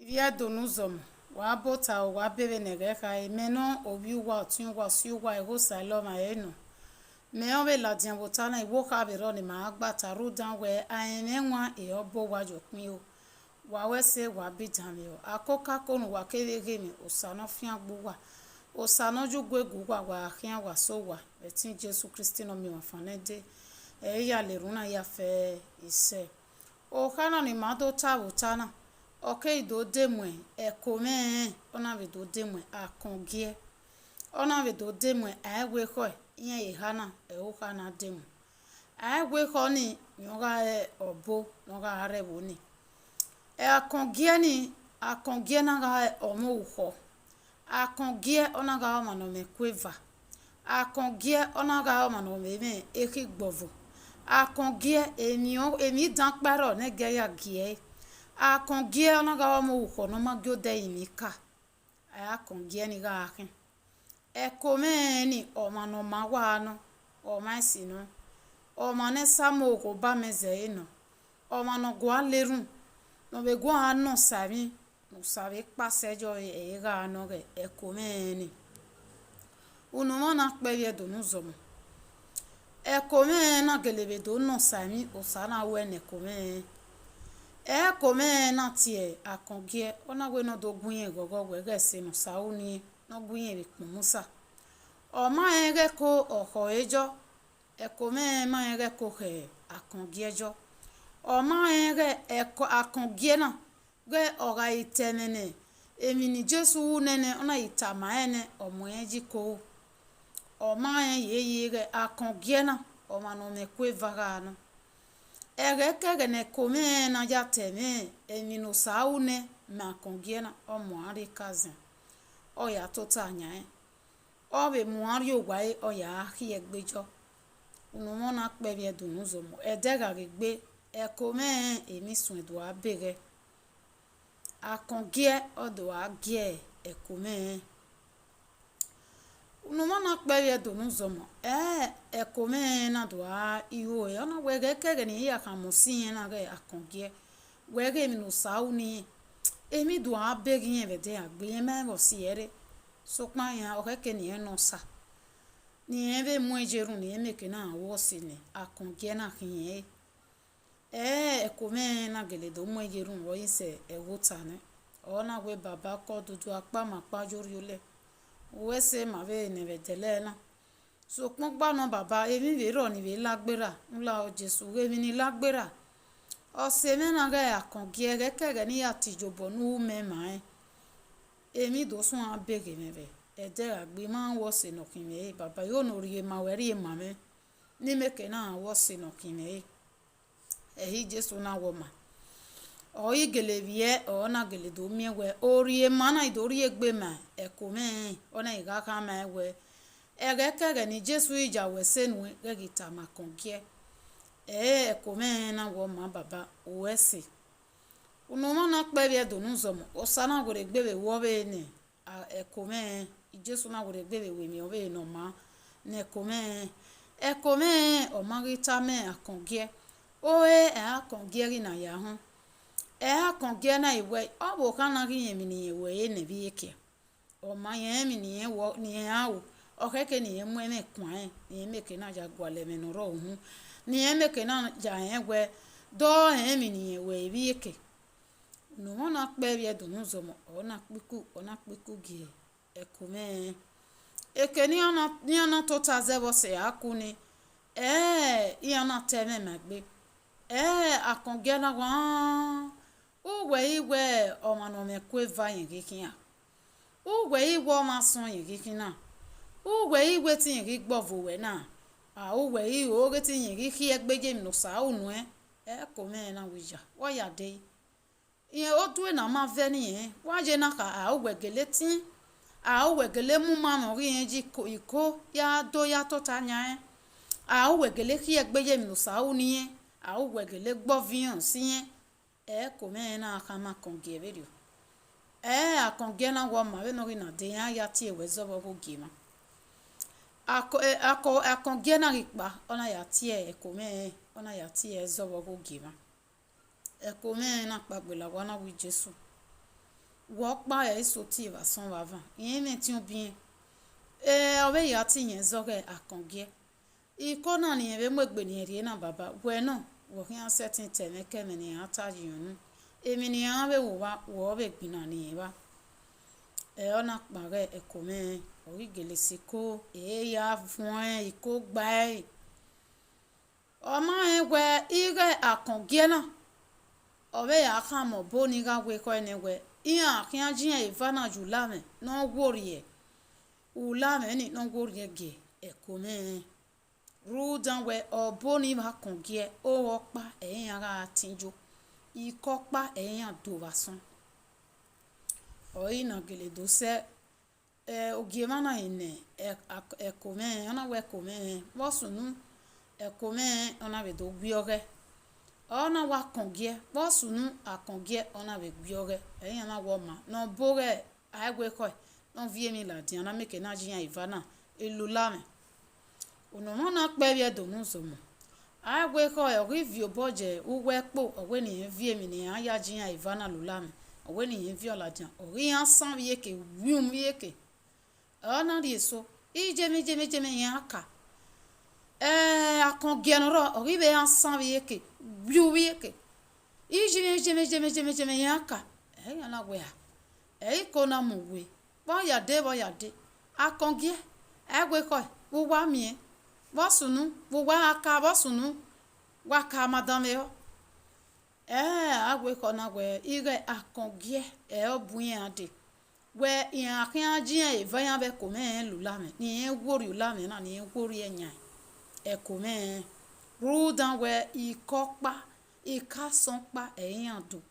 via donuzom wa bota wa bebe nege ka emeno obi wa tun wa si wa ego salo ma eno me o be la dian botana iwo ka be ro ni ma gba taru dan we ayenenwa e obo wa jo pin o wa we se wa bi dan mi o akoka konu wa kelege mi osana fian gbo wa osana ju gwegu wa khian wa so wa etin Jesu Kristi no mi wa fanede e ya le runa ya fe ise o kana ni ma do ta botana okay do demwe e come ona we do demwe akongie ona we do demwe awe ko yen e hana e o kana demwe awe ko ni nyoga obo nyoga are woni e akongie ni akongie na ga omo uho akongie ona ga ma no me kweva akongie ona ga ma no me e ki gbovo akongie emi dan paro ne ge ya gie akongie ona ga mo uho no ma gode imika akongie ni ga akin e come ni o ma no ma wa no o ma si no o ma ne samo ko ba meze no o ma no gwa lerun no be gwa no sabi no sabi pasejo e ga no ge e come ni uno mo na pe ye do no zomo e come na gelebe do no sami o sana we ne come e come na tie akongie ona we no do gun gogo we ge se no sauni no gun e musa o ma ege ko oho ejo e come ma ege ko he akongie jo o ma ege e ko akongie na ge oga itenene emi ni Jesu nene ona itama ene o mo eji ko o ma ye ge akongie na o ma no me kweva ga no ege kege ne come na ya teme emi no saune ma akongie na o mo ari kazin o ya tota nya o be mo ari ogwa o ya hi egbejo unu mo na pe bi edun zo mo edega gbe e come emi sun edo abere akongie o do agie e come unu mo na pe bi edun zo mo e come na do a iwo e ona we ge kege ni ya kan mo sin na ge akongie we ge mi no sauni emi do abere yen be de agbe me bo si ere so pa yan o keke ni no sa ni ebe mo ejeru ni emeke na wo si ni akongie na kin e come na gele do mo ejeru wo ise e wota ne ona we baba ko dudu apa ma pa jori ole we se ma be ne be tele na so pon gba no baba emi be ro ni be lagbera nla o Jesu we mi ni lagbera o se me na ga akongie ge kege ni atijobo nu me ma emi do sun abege me be ede agbe ma wo se no kin me baba yo no ri ma we ri ma me ni meke na wo se no kin me hi Jesu na wo ma o igele vie o na gele do mi we o ri ma na do ri egbe ma e ko me o na iga ka ma we e ge kege ni Jesu ija we se nu ge gita ma konkie e ko me na wo ma baba o ese unu mo na pe bi do nu zo mo o sana go re gbe we wo be ni e ko me Jesu na go re gbe we mi o be no ma ne ko me e ko me o ma gita me akongie o akongie ri na ya hu akongie na iwe o bo kana ri emi ni iwe ne bi eke o ma ye emi ni wo ni awu o keke ni emu eme kwan ni emeke na ja gwale me no ro hu ni emeke na ja we do emi ni iwe bi eke no mo na pe bi edun zo mo o na piku gi e come eke ni ona tota zebo se akuni iya na teme magbe akongie na wa iwe o ma no me kweva yin kikia iwe o ma son yin kikina iwe tin yin gbovo we na uwe o ge tin yin ki egbeje mi no sa unu come na wija wo ya de iye o duwe na ma ve ni wa je na ka uwe gele tin uwe gele mu ma mo ri yin ji iko ya do ya tota nya uwe gele ki egbeje mi no sa unu uwe gele gbovian si come na aka ma kongie be rio akongie na wo ma we no ri na de ya ti ewe zo bo gi ma akongie na ri pa ona ya ti come ona ya ti zo bo gi ma come na pa gbe la wa na wi Jesu Wokpa e soti va son vavant. Yen mention bien. Ove yati yen zoge akongie. Iko na ni ebe mwegbe ni eri na baba. Bueno, wo hian certain teme ke meni ata yunu. Emini ave wo be gbina ni eba. Ona kpare ekome ori gelesiko ya voin iko gbai. Oma egwe ige akongie na. Ove ya kamo boni ga we ko enegwe. Iya kian jin evana julame no worry. Ulame ni no worry ge ekome. Rudan we oboni ma kongie o okpa eyan ga tinjo. Ikokpa eyan dovason. Oi na gele dose ogiema na ine ekome ona we ekome bosunu ekome ona be do gbioge ona wa kongie bosunu akongie ona be gbioge eyan na wo ma no boge aigwe ko no vie mi la diana meke na jiyan ivana elulame ono na pe bie do nu zomo aigwe ko e review boje uwe po owe ni vie mi ni aya jiyan ivana lulame owe ni vie la dian ori an san vie ke wium vie ke ona ri so ijeme yan aka akongie no ro ori be an san vie ke wiu vie ke ijeme yan aka yan na we ko na mu we bo ya de akongie aigwe ko wo wa mi bo sunu wo wa aka bo sunu wa ka madame yo agwe ko na we ire akongie obuyen ade we yan akin jiyan evayan be ko me lulame ni en wori lulame na ni en wori enyan ekome rudan we ikokpa ikasonpa eyan do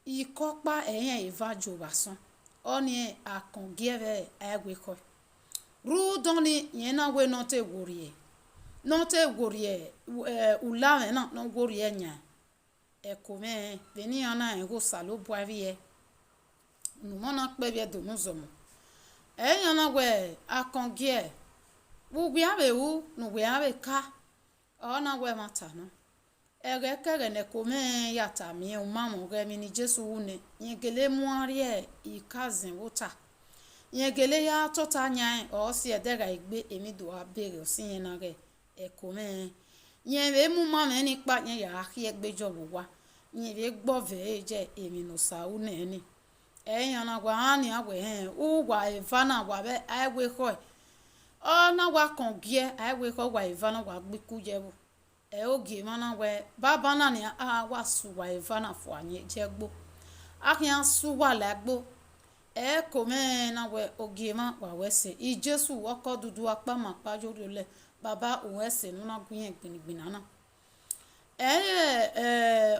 ikokpa eyan evajo bason oni akongie be agwe ko rudan ni yen na we no te wori ulame na no wori enyan ekome beni ana ego salo boavie numona kpebie do nuzomo eyana we akongie ugbi ave u nu we ave ka ona we mata no ege kege ne kome yata mi o mamo ge mi ni Jesu une yegele muarie ikazin wota yegele ya tota nyan o si edega igbe emi do abere o si yen na ge ekome yen be mu ma me ni pa yen ya hi egbejo wa yen be gbo ve je emi no sa une ni eyan na gwa ani agwe u gwa evana gwa be agwe ko na gwa kongie agwe ko gwa evana gwa gbe kuje bu oge mana we baba na ni wa su wa evana fo anye je gbo akin su wa la gbo kome na we oge ma wa wese I Jesu woko dudu apa ma pa jori le baba o ese nu na gun gbinigbina na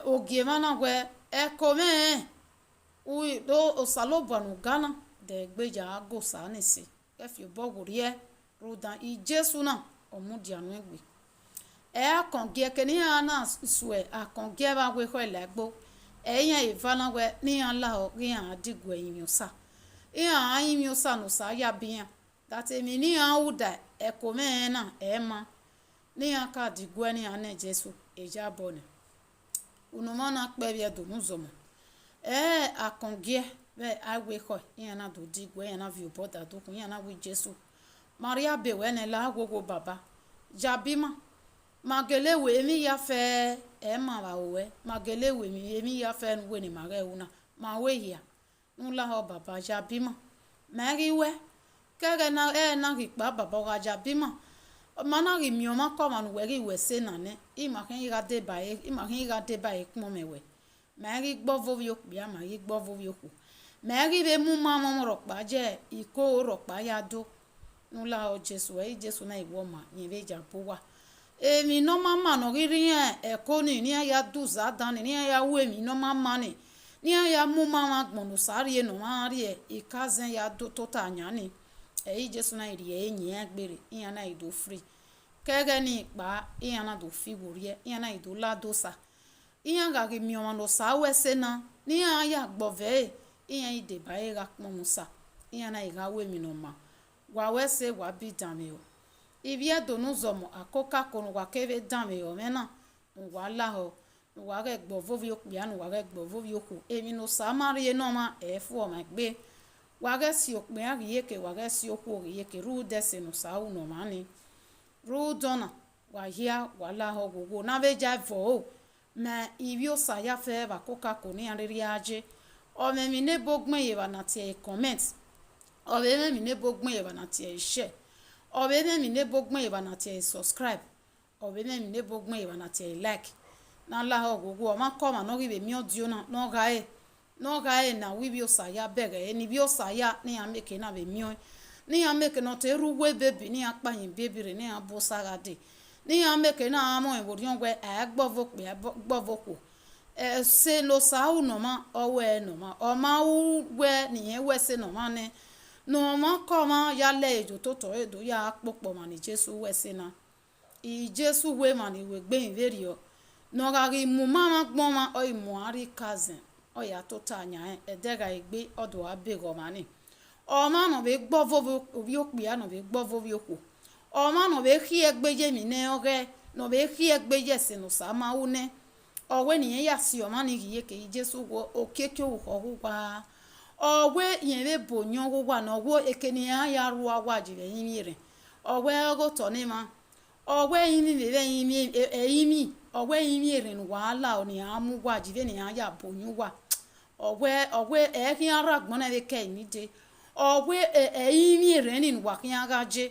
oge ma na we kome u do osalo banu gana de gbeja go sa nisi fi bogorie rudan I Jesu na omudi anu egbe akongie keni ana sue akongie ba we ko legbo eyan ivana we ni an la o ri an adigwe yimiosa an yimiosa no sa ya bian that emi ni an uda ekome na ema ni an ka digwe ni an Jesu eja bone unoma na pe bie do nuzomo akongie be awe ko yan na do digwe yan na vi boda do kun yan na wi Jesu Maria be we ne la gogo baba jabima magele we mi ya fe ma ba we magele we mi emi ya fe we ni mare una ma we ya nu la ho baba jabima mari we kege na na ri pa baba ga jabima mana ri mi o ma ko ma nu we ri we se na ne I ma kin ga de ba e kun me we mari gbo vo yo bia ma ri gbo vo yo ku mari be mu ma mo ro pa je iko ro pa ya do nu la o Jesu Jesu na iwo ma yin be ja po wa emi no mama no riri ekoni ni ya duza dan ni ya we mi no mama ni ya mu mama gbonu sari no ma ri ikazen ya do tota nya ni Jesu na iri enyi agbere iya na ido free kege ni pa iya na do fi worie iya na ido la dosa iya ga gi mi o no sa wese na ni ya gbove iya ide ba e ga pon musa iya na iga we mi no ma wa wese wa bi dame o ibie do nuzomo akoka kono wa keve dame o mena wa la ho wage gbovovio kpianu wage gbovovio ku emi no samari no ma efu o ma gbe wage si okpe agiyeke wage si oku ogiyeke ru dese no sa u no mani ru dona wa hia wala ho gogo na be ja vo me ibio sa ya fe ba koka ko ni ariri aje o me mi ne bogme ye ba na tie comment o be me ne bogme ye ba na tie share o be me ne bogme ye ba na tie subscribe o be me ne bogme ye ba na tie like na la ho gogo ma koma no gibe mi odio na no gae na wi bi osaya bege ni bi osaya ni ameke na be mi ni ameke no te ruwe baby ni apa yin baby re ni abosa gade ni ameke na amo e wori onwe e gbovo pe gbovo ko se lo sa u no ma owe no ma o ma u we ni e we se no ma ne no ma koma ya le ejo to to edo ya popo ma ni Jesu we se na i Jesu we ma ni we gbe yin veri o no ga ri mu mama gboma o imu ari cousin o ya to tanya edega igbe odo abego mani o ma no be gbovo obi okpia no be gbovo bi oku o ma no be hi egbeje mi ne oge no be hi egbeje se no sa ma une o we ni ya si o ma ni giye ke Jesu wo okeke wo ho pa o we yen be bonyo wo wa no wo ekeni ya ru agwa jire yin ire o we go to ni ma ọwẹ́ yín mi bẹ̀rẹ̀ yín mi ẹ̀yìn mi ọwẹ́ yín mi èrìn wàhálà ò ní àmú wà jìbẹ́ ní àyà bòyún wà ọwẹ́ ẹ̀yìn ara gbọ́n náà bẹ kẹ́ ẹ̀mí dé ọwẹ́ ẹ̀yìn mi èrìn ní wà kí ara jẹ́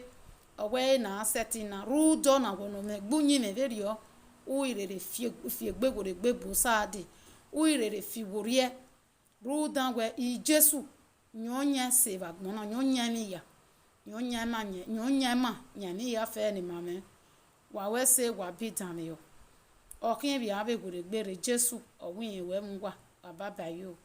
ọwẹ́ náà sẹ́tì náà rúdọ̀ náà wọnà mẹ́gbóyin mẹ́bẹ̀rẹ̀ ọ́ ó ìrèrè fi gbégbòrè gbégbó sáàdì ó ìrèrè fi wòríẹ́ rúdọ̀ wẹ́ ìjésù nyọ́nyẹ́ sèvà gbọ́n náà nyọ́nyẹ́ mi yà nyọ́nyẹ́ mà nyàmí yà fẹ́ ni màmẹ́ wa we se wa bidame yo okin bi abe gure gbere Jesu owin we mwa baba bayo